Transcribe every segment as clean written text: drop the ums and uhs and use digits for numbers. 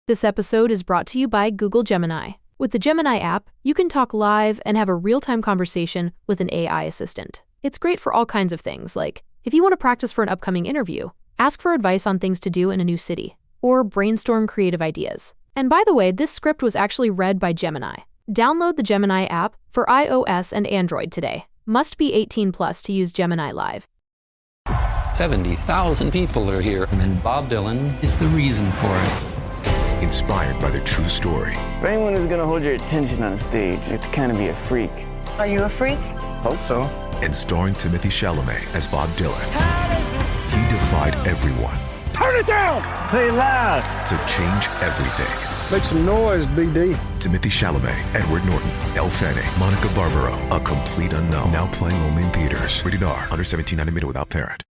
This episode is brought to you by Google Gemini. With the Gemini app, you can talk live and have a real-time conversation with an AI assistant. It's great for all kinds of things, like if you want to practice for an upcoming interview, ask for advice on things to do in a new city, or brainstorm creative ideas. And by the way, this script was actually read by Gemini. Download the Gemini app for iOS and Android today. Must be 18 plus to use Gemini Live. 70,000 people are here, and Bob Dylan is the reason for it. Inspired by the true story. For anyone who's gonna hold your attention on a stage, you have to kind of be a freak. Are you a freak? Hope so. And starring Timothée Chalamet as Bob Dylan. He defied everyone. Turn it down! Play loud! To change everything. Make some noise, BD. Timothée Chalamet, Edward Norton, Elle Fanning, Monica Barbaro, a complete unknown. Now playing only in theaters. Rated R, under 17, animated without parent.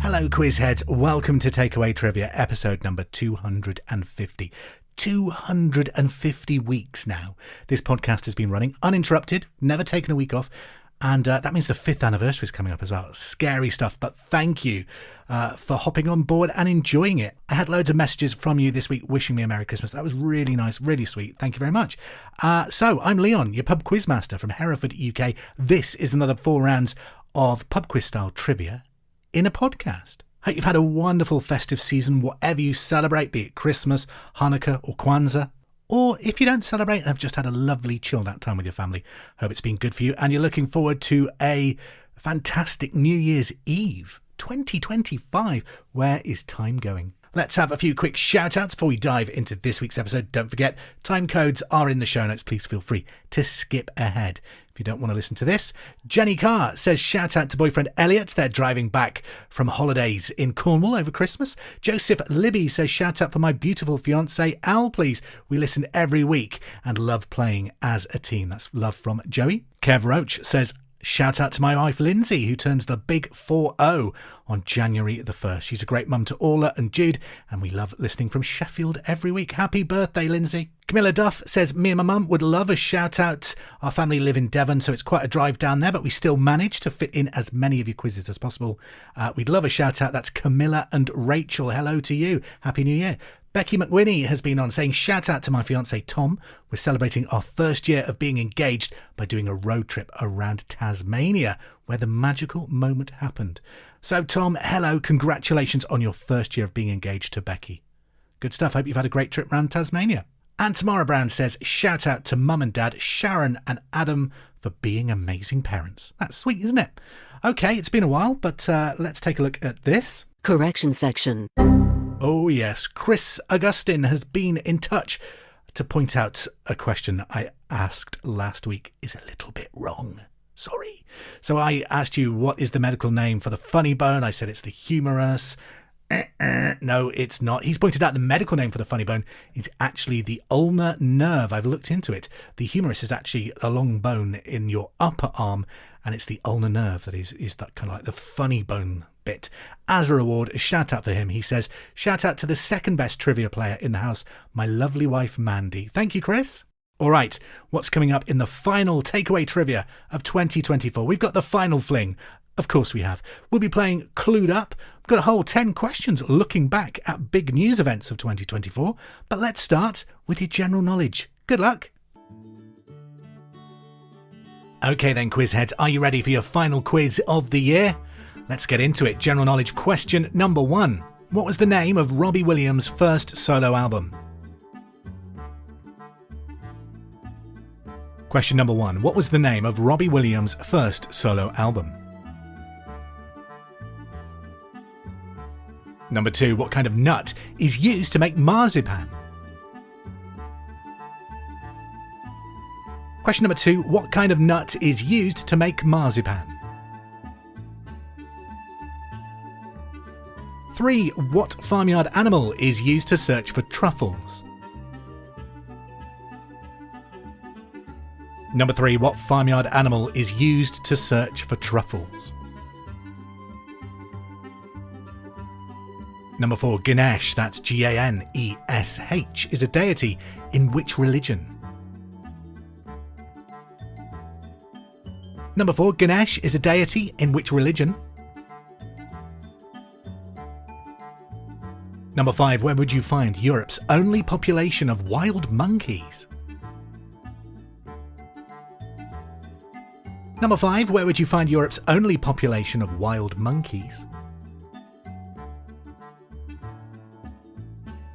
Hello, quiz heads. Welcome to Takeaway Trivia, episode number 250. 250 weeks now. This podcast has been running uninterrupted, never taken a week off, and that means the 5th anniversary is coming up as well. Scary stuff, but thank you for hopping on board and enjoying it. I had loads of messages from you this week wishing me a Merry Christmas. That was really nice, really sweet. Thank you very much. So, I'm Leon, your pub quiz master from Hereford, UK. This is another 4 rounds of pub quiz style trivia in a podcast. Hope you've had a wonderful festive season, whatever you celebrate, be it Christmas, Hanukkah or Kwanzaa. Or if you don't celebrate and have just had a lovely chilled out time with your family, hope it's been good for you and you're looking forward to a fantastic New Year's Eve 2025. Where is time going? Let's have a few quick shout outs before we dive into this week's episode. Don't forget, time codes are in the show notes. Please feel free to skip ahead if you don't want to listen to this. Jenny Carr says shout out to boyfriend Elliot. They're driving back from holidays in Cornwall over Christmas. Joseph Libby says shout out for my beautiful fiance Al, please. We listen every week and love playing as a team. That's love from Joey. Kev Roach says shout out to my wife Lindsay, who turns the big 4-0 on January the 1st. She's a great mum to Orla and Jude, and we love listening from Sheffield every week. Happy birthday, Lindsay. Camilla Duff says, me and my mum would love a shout out. Our family live in Devon, so it's quite a drive down there, but we still manage to fit in as many of your quizzes as possible. We'd love a shout out. That's Camilla and Rachel. Hello to you. Happy New Year. Becky McWhinney has been on saying, shout out to my fiance Tom. We're celebrating our first year of being engaged by doing a road trip around Tasmania, where the magical moment happened. So Tom, hello, congratulations on your first year of being engaged to Becky. Good stuff. Hope you've had a great trip around Tasmania. And Tamara Brown says, shout out to mum and dad, Sharon and Adam, for being amazing parents. That's sweet, isn't it? Okay, it's been a while, but let's take a look at this. Correction section. Oh yes, Chris Augustine has been in touch to point out a question I asked last week is a little bit wrong. Sorry. So I asked you, what is the medical name for the funny bone? I said it's the humerus. No, it's not. He's pointed out the medical name for the funny bone is actually the ulnar nerve. I've looked into it. The humerus is actually a long bone in your upper arm, and it's the ulnar nerve that is that kind of like the funny bone bit. As a reward, a shout out for him. He says, shout out to the second best trivia player in the house, my lovely wife Mandy. Thank you, Chris. All right, what's coming up in the final takeaway trivia of 2024? We've got the Final Fling. Of course we have. We'll be playing Clued Up. We've got a whole 10 questions looking back at big news events of 2024. But let's start with your general knowledge. Good luck. Okay then, quiz heads, are you ready for your final quiz of the year? Let's get into it. General knowledge question number 1. What was the name of Robbie Williams' first solo album? Question number 1. What was the name of Robbie Williams' first solo album? Number 2. What kind of nut is used to make marzipan? Question number 2. What kind of nut is used to make marzipan? 3. What farmyard animal is used to search for truffles? Number 3. What farmyard animal is used to search for truffles? Number 4, Ganesh, that's Ganesh, is a deity in which religion? Number 4, Ganesh is a deity in which religion? Number 5, where would you find Europe's only population of wild monkeys? Number 5, where would you find Europe's only population of wild monkeys?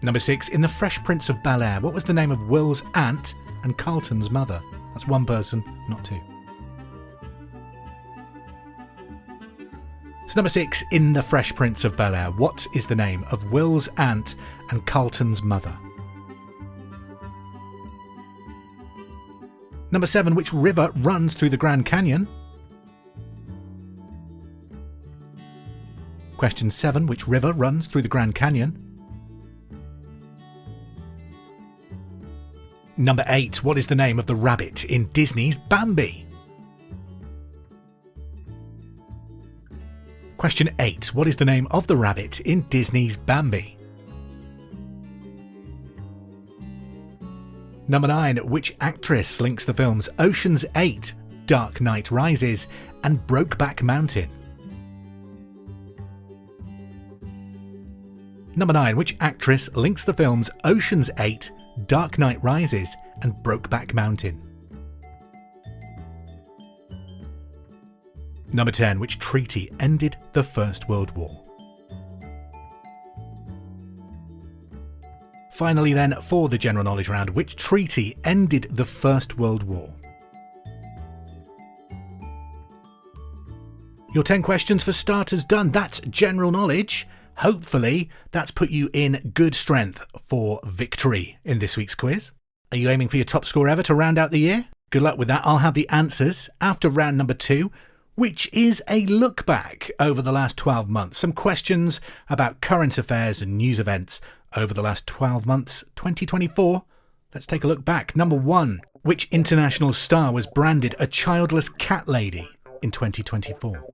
Number 6, in The Fresh Prince of Bel-Air, what was the name of Will's aunt and Carlton's mother? That's one person, not two. So number 6, in The Fresh Prince of Bel-Air, what is the name of Will's aunt and Carlton's mother? Number 7, which river runs through the Grand Canyon? Question 7, which river runs through the Grand Canyon? Number 8, what is the name of the rabbit in Disney's Bambi? Question 8, what is the name of the rabbit in Disney's Bambi? Number 9, which actress links the films Ocean's 8, Dark Knight Rises and Brokeback Mountain? Number 9, which actress links the films Ocean's 8, Dark Knight Rises and Brokeback Mountain? Number 10, which treaty ended the First World War? Finally then, for the general knowledge round, which treaty ended the First World War? Your 10 questions for starters done. That's general knowledge. Hopefully that's put you in good strength for victory in this week's quiz. Are you aiming for your top score ever to round out the year? Good luck with that. I'll have the answers after round number 2, which is a look back over the last 12 months. Some questions about current affairs and news events over the last 12 months, 2024. Let's take a look back. Number 1, which international star was branded a childless cat lady in 2024?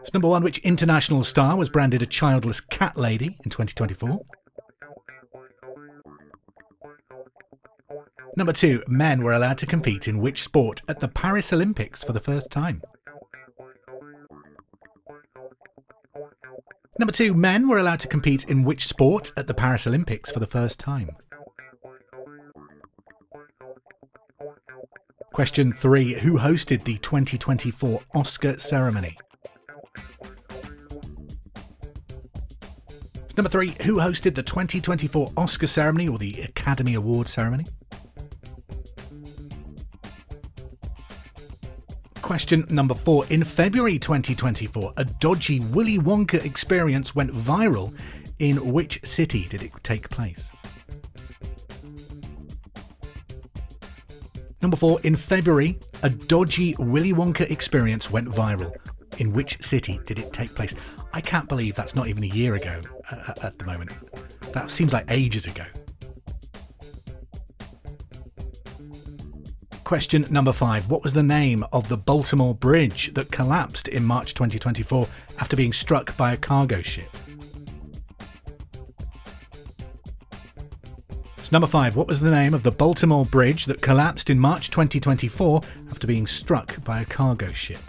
So number 1, which international star was branded a childless cat lady in 2024? Number 2, men were allowed to compete in which sport at the Paris Olympics for the first time? Number 2, men were allowed to compete in which sport at the Paris Olympics for the first time? Question 3, who hosted the 2024 Oscar ceremony? Number 3, who hosted the 2024 Oscar ceremony or the Academy Award ceremony? Question number 4. In February 2024, a dodgy Willy Wonka experience went viral. In which city did it take place? Number 4. In February, a dodgy Willy Wonka experience went viral. In which city did it take place? I can't believe that's not even a year ago at the moment. That seems like ages ago. Question number 5. What was the name of the Baltimore Bridge that collapsed in March 2024 after being struck by a cargo ship? So number 5. What was the name of the Baltimore Bridge that collapsed in March 2024 after being struck by a cargo ship?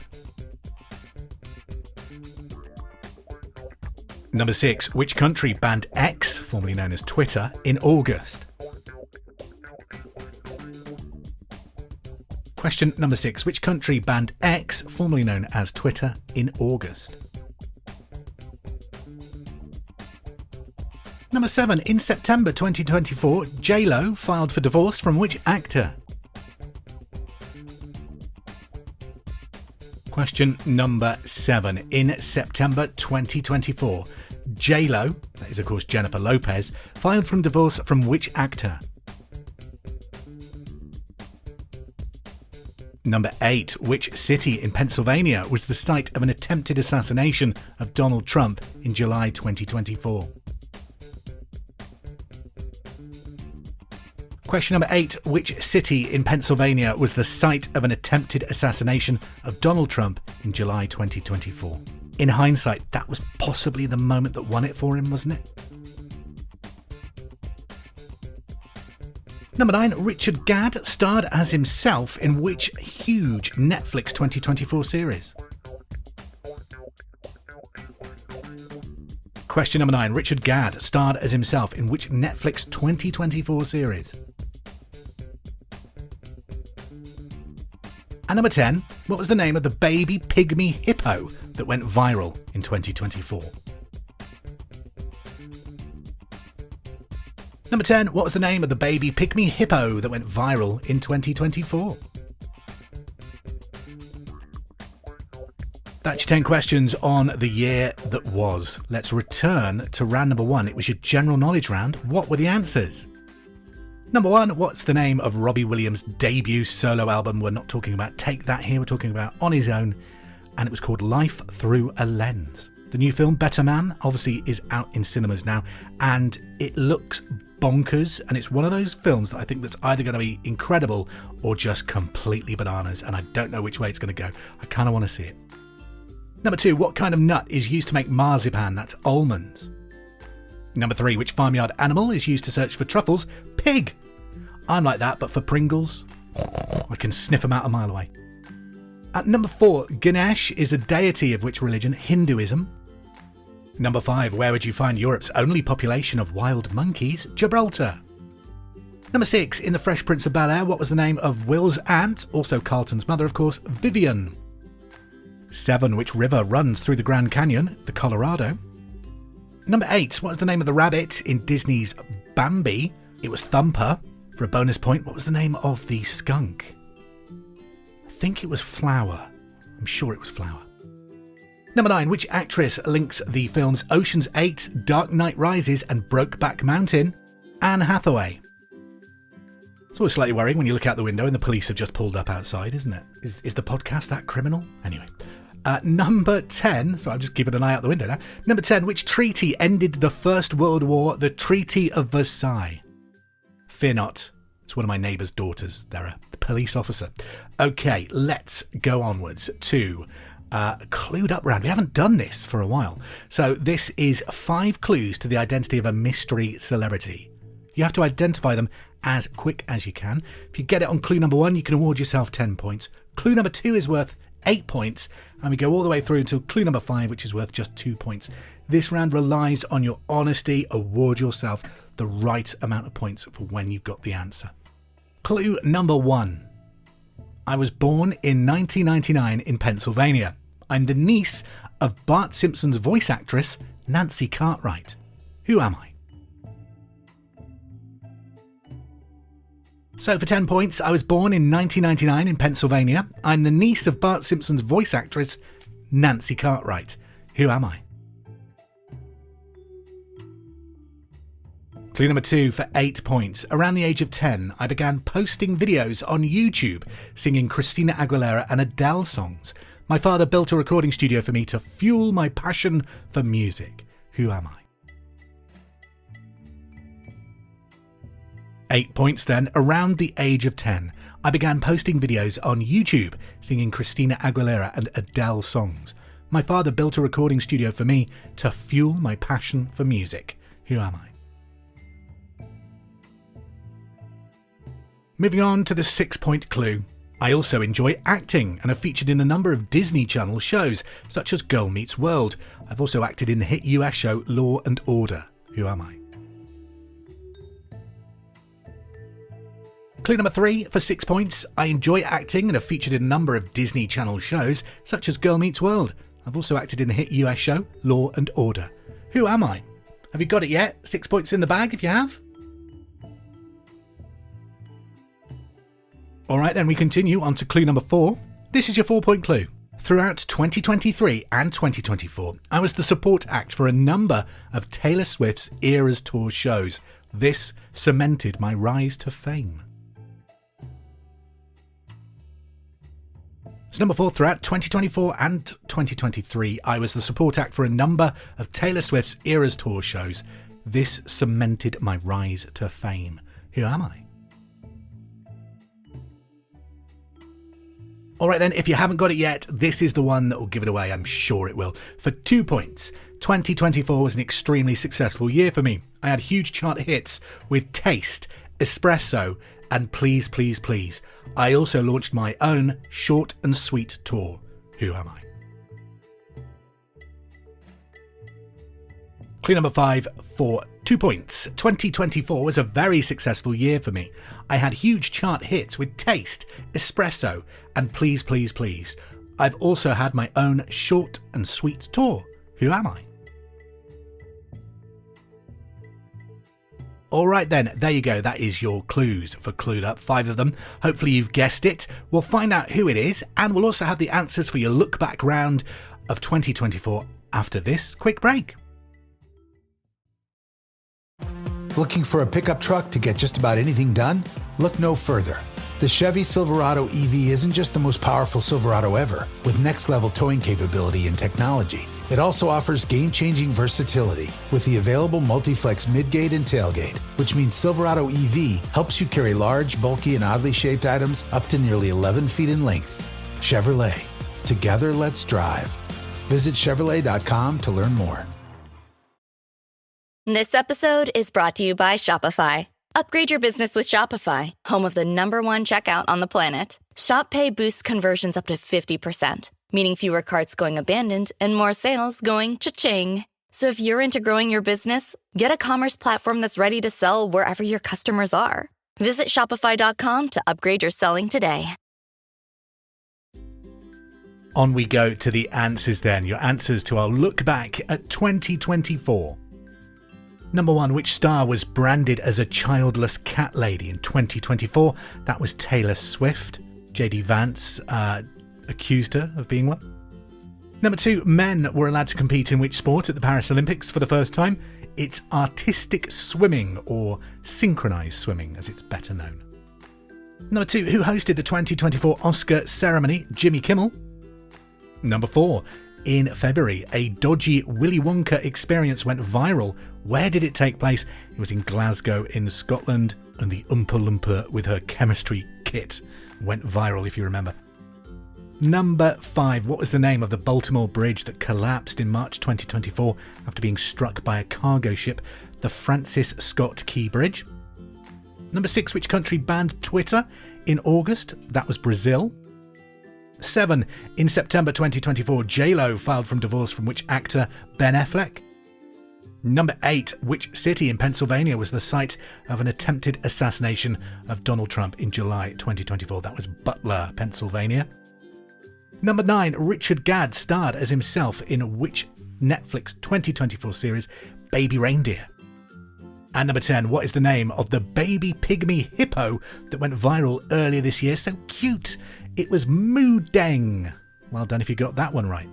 Number 6. Which country banned X, formerly known as Twitter, in August? Question number 6. Which country banned X, formerly known as Twitter, in August? Number 7. In September 2024, J-Lo filed for divorce from which actor? Question number 7. In September 2024, J-Lo, that is of course Jennifer Lopez, filed for divorce from which actor? Number 8. Which city in Pennsylvania was the site of an attempted assassination of Donald Trump in July 2024? Question number 8. Which city in Pennsylvania was the site of an attempted assassination of Donald Trump in July 2024? In hindsight, that was possibly the moment that won it for him, wasn't it? Number 9, Richard Gadd starred as himself in which huge Netflix 2024 series? Question number 9, Richard Gadd starred as himself in which Netflix 2024 series? And number 10, what was the name of the baby pygmy hippo that went viral in 2024? Number 10, what was the name of the baby pygmy hippo that went viral in 2024? That's your 10 questions on the year that was. Let's return to round number 1. It was your general knowledge round. What were the answers? Number 1, what's the name of Robbie Williams' debut solo album? We're not talking about Take That here, we're talking about On His Own, and it was called Life Through a Lens. The new film, Better Man, obviously is out in cinemas now, and it looks bonkers, and it's one of those films that I think that's either going to be incredible or just completely bananas, and I don't know which way it's going to go. I kind of want to see it. Number 2, what kind of nut is used to make marzipan? That's almonds. Number 3, which farmyard animal is used to search for truffles? Pig. I'm like that, but for Pringles, I can sniff them out a mile away. At number 4, Ganesh is a deity of which religion? Hinduism. Number 5, where would you find Europe's only population of wild monkeys? Gibraltar. Number 6, in The Fresh Prince of Bel-Air, what was the name of Will's aunt, also Carlton's mother, of course? Vivian. 7, which river runs through the Grand Canyon? The Colorado. Number 8, what was the name of the rabbit in Disney's Bambi? It was Thumper. For a bonus point, what was the name of the skunk? I think it was Flower. I'm sure it was Flower. Number 9, which actress links the films Ocean's 8, Dark Knight Rises and Brokeback Mountain? Anne Hathaway. It's always slightly worrying when you look out the window and the police have just pulled up outside, isn't it? Is the podcast that criminal? Anyway. Number 10, so I'm just keeping an eye out the window now. Number 10, which treaty ended the First World War? The Treaty of Versailles. Fear not. It's one of my neighbour's daughters. They're a police officer. Okay, let's go onwards to Clued Up round. We haven't done this for a while. So this is 5 clues to the identity of a mystery celebrity. You have to identify them as quick as you can. If you get it on clue number 1, you can award yourself 10 points. Clue number 2 is worth 8 points, and we go all the way through until clue number 5, which is worth just 2 points. This round relies on your honesty. Award yourself the right amount of points for when you've got the answer. Clue number 1. I was born in 1999 in Pennsylvania. I'm the niece of Bart Simpson's voice actress, Nancy Cartwright. Who am I? So for 10 points, I was born in 1999 in Pennsylvania. I'm the niece of Bart Simpson's voice actress, Nancy Cartwright. Who am I? Clue number 2 for 8 points. Around the age of 10, I began posting videos on YouTube singing Christina Aguilera and Adele songs. My father built a recording studio for me to fuel my passion for music. Who am I? 8 points then. Around the age of 10, I began posting videos on YouTube singing Christina Aguilera and Adele songs. My father built a recording studio for me to fuel my passion for music. Who am I? Moving on to the 6-point clue. I also enjoy acting and have featured in a number of Disney Channel shows, such as Girl Meets World. I've also acted in the hit US show Law and Order. Who am I? Clue number 3 for 6 points. I enjoy acting and have featured in a number of Disney Channel shows, such as Girl Meets World. I've also acted in the hit US show Law and Order. Who am I? Have you got it yet? 6 points in the bag if you have. Alright then, we continue on to clue number 4. This is your 4-point clue. Throughout 2023 and 2024, I was the support act for a number of Taylor Swift's Eras Tour shows. This cemented my rise to fame. So number 4, throughout 2024 and 2023, I was the support act for a number of Taylor Swift's Eras Tour shows. This cemented my rise to fame. Who am I? All right then, if you haven't got it yet, this is the one that will give it away. I'm sure it will. For 2 points, 2024 was an extremely successful year for me. I had huge chart hits with Taste, Espresso, and Please, Please, Please. I also launched my own short and sweet tour. Who am I? Clue number 5 for 2 points. 2024 was a very successful year for me. I had huge chart hits with Taste, Espresso, and Please, Please, Please. I've also had my own short and sweet tour. Who am I? Alright then, there you go. That is your clues for Clued Up. 5 of them. Hopefully you've guessed it. We'll find out who it is, and we'll also have the answers for your look back round of 2024 after this quick break. Looking for a pickup truck to get just about anything done? Look no further. The Chevy Silverado EV isn't just the most powerful Silverado ever, with next-level towing capability and technology. It also offers game-changing versatility with the available multi-flex midgate and tailgate, which means Silverado EV helps you carry large, bulky, and oddly shaped items up to nearly 11 feet in length. Chevrolet. Together, let's drive. Visit Chevrolet.com to learn more. This episode is brought to you by Shopify. Upgrade your business with Shopify, home of the #1 checkout on the planet. Shop Pay boosts conversions up to 50%, meaning fewer carts going abandoned and more sales going cha-ching. So if you're into growing your business, get a commerce platform that's ready to sell wherever your customers are. Visit Shopify.com to upgrade your selling today. On we go to the answers then. Your answers to our look back at 2024. Number 1, which star was branded as a childless cat lady in 2024? That was Taylor Swift. JD Vance accused her of being one. Number 2, men were allowed to compete in which sport at the Paris Olympics for the first time? It's artistic swimming, or synchronized swimming as it's better known. Number 2, who hosted the 2024 Oscar ceremony? Jimmy Kimmel. Number 4, in February, a dodgy Willy Wonka experience went viral. Where did it take place? It was in Glasgow in Scotland, and the Oompa Loompa with her chemistry kit went viral, if you remember. Number 5, what was the name of the Baltimore bridge that collapsed in March 2024 after being struck by a cargo ship? The Francis Scott Key Bridge. Number 6, which country banned Twitter in August? That was Brazil. 7, in September 2024, J-Lo filed for divorce from which actor? Ben Affleck. Number 8, which city in Pennsylvania was the site of an attempted assassination of Donald Trump in July 2024? That was Butler, Pennsylvania. Number 9, Richard Gadd starred as himself in which Netflix 2024 series? Baby Reindeer. And number 10, what is the name of the baby pygmy hippo that went viral earlier this year? So cute. It was Moo Deng. Well done if you got that one right.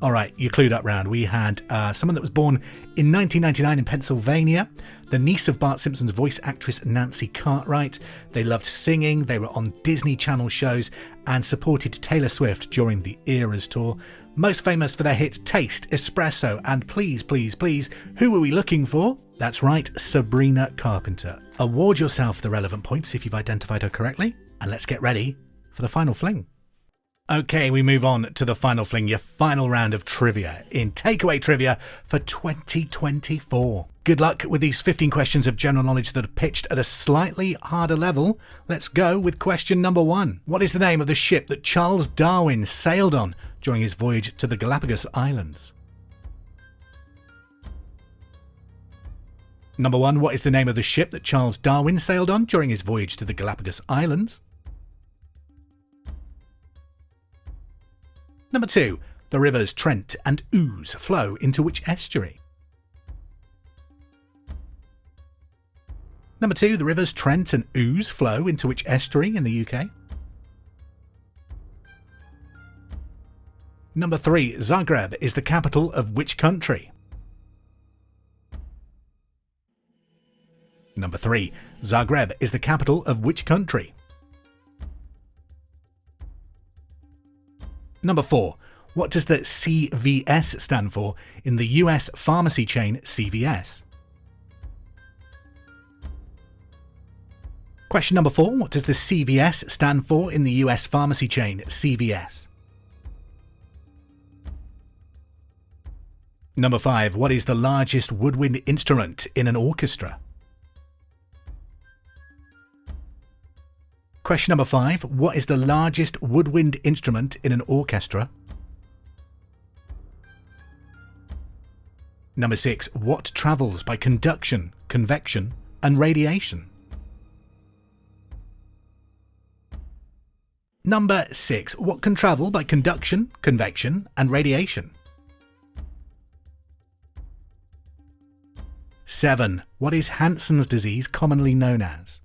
All right, you clued up round. We had someone that was born in 1999 in Pennsylvania, the niece of Bart Simpson's voice actress Nancy Cartwright. They loved singing, they were on Disney Channel shows, and supported Taylor Swift during the Eras tour. Most famous for their hit Taste, Espresso, and Please, Please, Please. Who were we looking for? That's right, Sabrina Carpenter. Award yourself the relevant points if you've identified her correctly, and let's get ready for the Final Fling. Okay, we move on to the Final Fling, your final round of trivia in Takeaway Trivia for 2024. Good luck with these 15 questions of general knowledge that are pitched at a slightly harder level. Let's go with question number 1. What is the name of the ship that Charles Darwin sailed on during his voyage to the Galapagos Islands? Number 1, what is the name of the ship that Charles Darwin sailed on during his voyage to the Galapagos Islands? Number 2, the rivers Trent and Ouse flow into which estuary? Number 2, the rivers Trent and Ouse flow into which estuary in the UK? Number 3, Zagreb is the capital of which country? Number 3, Zagreb is the capital of which country? Number 4, what does the CVS stand for in the US pharmacy chain CVS? Question number 4. What does the CVS stand for in the US pharmacy chain CVS? Number 5. What is the largest woodwind instrument in an orchestra? Question number 5. What is the largest woodwind instrument in an orchestra? Number 6. What travels by conduction, convection, and radiation? Number 6. What can travel by conduction, convection, and radiation? 7. What is Hansen's disease commonly known as?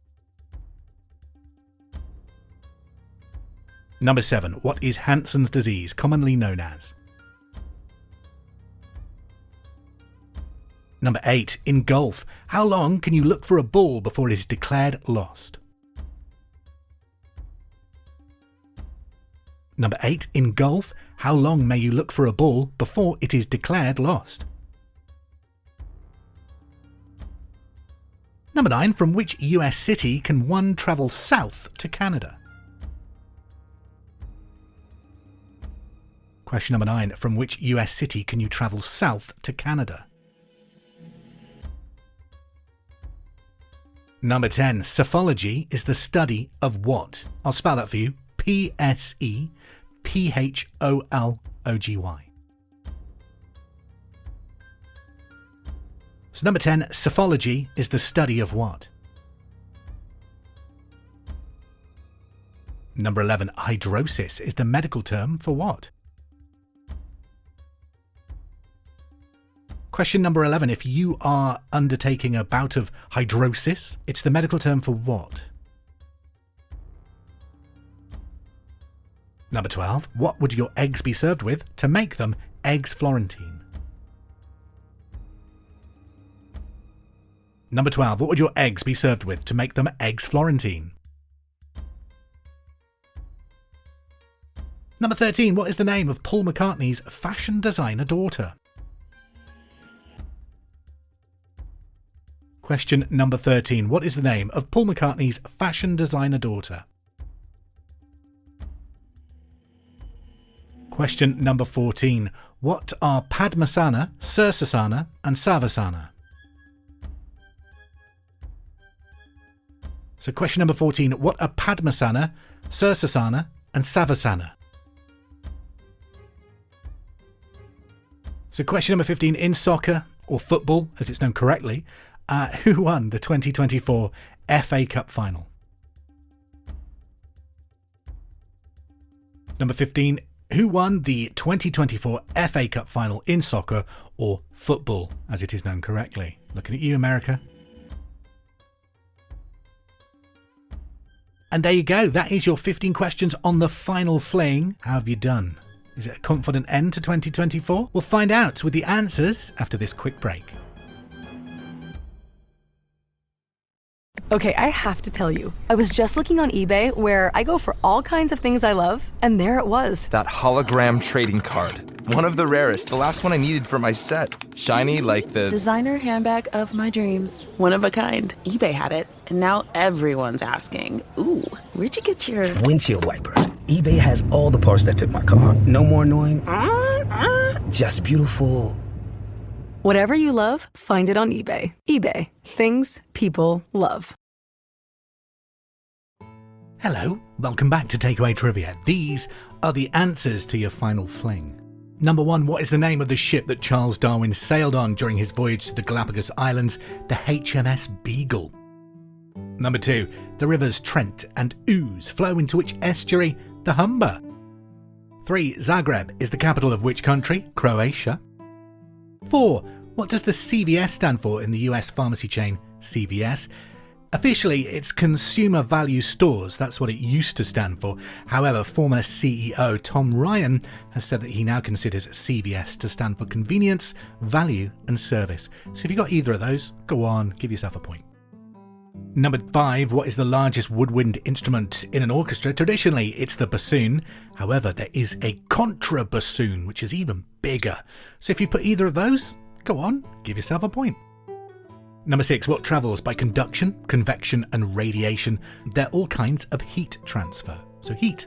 Number 7. What is Hansen's disease commonly known as? Number 8. In golf, how long can you look for a ball before it is declared lost? Number 8. In golf, how long may you look for a ball before it is declared lost? Number 9. From which US city can one travel south to Canada? Question number 9. From which US city can you travel south to Canada? Number 10. Psephology is the study of what? I'll spell that for you. Psephology. So number 10. Psephology is the study of what? Number 11. Hydrosis is the medical term for what? Question number 11. If you are undertaking a bout of hydrosis, it's the medical term for what? Number 12. What would your eggs be served with to make them eggs Florentine? Number 12. What would your eggs be served with to make them eggs Florentine? Number 13. What is the name of Paul McCartney's fashion designer daughter? Question number 13. What is the name of Paul McCartney's fashion designer daughter? Question number 14. What are Padmasana, Sirsasana, and Savasana? So question number 14. What are Padmasana, Sirsasana, and Savasana? So question number 15. In soccer, or football as it's known correctly, who won the 2024 FA Cup final? Number 15. Who won the 2024 FA Cup final in soccer or football as it is known correctly? Looking at you, America. And there you go. That is your 15 questions on the Final Fling. How have you done? Is it a confident end to 2024? We'll find out with the answers after this quick break. Okay, I have to tell you, I was just looking on eBay where I go for all kinds of things I love, and there it was. That hologram trading card. One of the rarest, the last one I needed for my set. Shiny like the designer handbag of my dreams. One of a kind. eBay had it, and now everyone's asking, ooh, where'd you get your windshield wipers? eBay has all the parts that fit my car. No more annoying, just beautiful. Whatever you love, find it on eBay. eBay. Things people love. Hello, welcome back to Takeaway Trivia. These are the answers to your Final Fling. Number 1, what is the name of the ship that Charles Darwin sailed on during his voyage to the Galapagos Islands, the HMS Beagle? Number 2, the rivers Trent and Ouse flow into which estuary? The Humber. 3, Zagreb is the capital of which country? Croatia. 4, what does the CVS stand for in the US pharmacy chain CVS? Officially, it's Consumer Value Stores. That's what it used to stand for. However, former CEO Tom Ryan has said that he now considers CVS to stand for Convenience, Value and Service. So if you got either of those, go on, give yourself a point. Number 5, what is the largest woodwind instrument in an orchestra? Traditionally, it's the bassoon. However, there is a contrabassoon, which is even bigger. So if you put either of those, go on, give yourself a point. Number 6, what travels by conduction, convection and radiation? They're all kinds of heat transfer, so heat.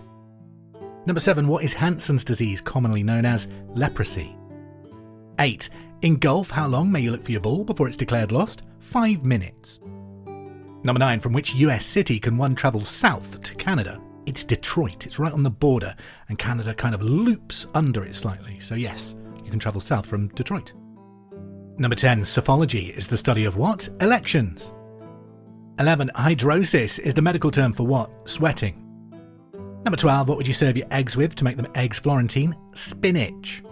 Number 7, what is Hansen's disease, commonly known as leprosy? 8, in golf, how long may you look for your ball before it's declared lost? 5 minutes. Number 9, from which US city can one travel south to Canada? It's Detroit. It's right on the border, and Canada kind of loops under it slightly. So yes, you can travel south from Detroit. Number 10, psephology is the study of what? Elections. 11, hydrosis is the medical term for what? Sweating. Number 12, what would you serve your eggs with to make them eggs Florentine? Spinach.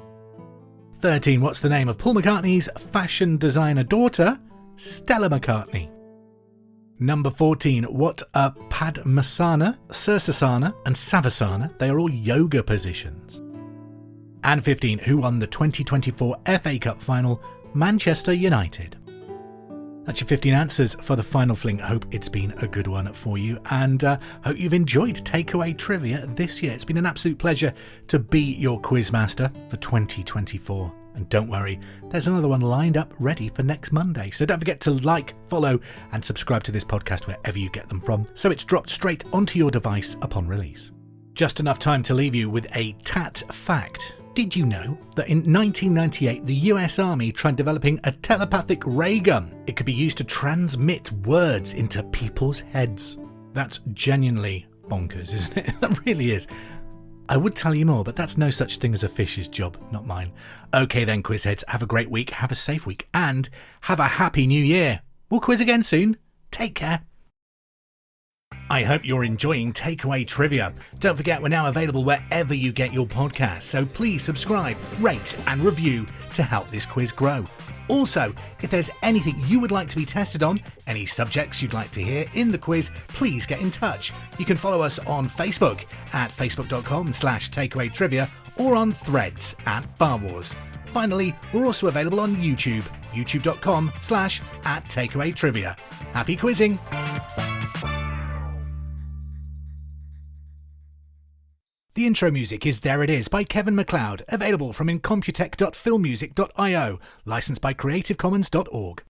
13, what's the name of Paul McCartney's fashion designer daughter? Stella McCartney. Number 14, what are Padmasana, Sirsasana and Savasana? They are all yoga positions. And 15, who won the 2024 FA Cup final? Manchester United. That's your 15 answers for the Final Fling. Hope it's been a good one for you, and hope you've enjoyed Takeaway Trivia this year. It's been an absolute pleasure to be your quizmaster for 2024. And don't worry, there's another one lined up ready for next Monday. So don't forget to like, follow and subscribe to this podcast wherever you get them from, so it's dropped straight onto your device upon release. Just enough time to leave you with a tat fact. Did you know that in 1998 the US Army tried developing a telepathic ray gun? It could be used to transmit words into people's heads. That's genuinely bonkers, isn't it? That really is. I would tell you more, but that's no such thing as a fish's job, not mine. Okay then, quizheads, have a great week, have a safe week, and have a happy new year. We'll quiz again soon. Take care. I hope you're enjoying Takeaway Trivia. Don't forget, we're now available wherever you get your podcasts, so please subscribe, rate and review to help this quiz grow. Also, if there's anything you would like to be tested on, any subjects you'd like to hear in the quiz, please get in touch. You can follow us on Facebook at facebook.com/takeawaytrivia or on Threads at Bar Wars. Finally, we're also available on YouTube, youtube.com/@takeawaytrivia. Happy quizzing! The intro music is There It Is by Kevin MacLeod, available from incomputech.filmmusic.io, licensed by creativecommons.org.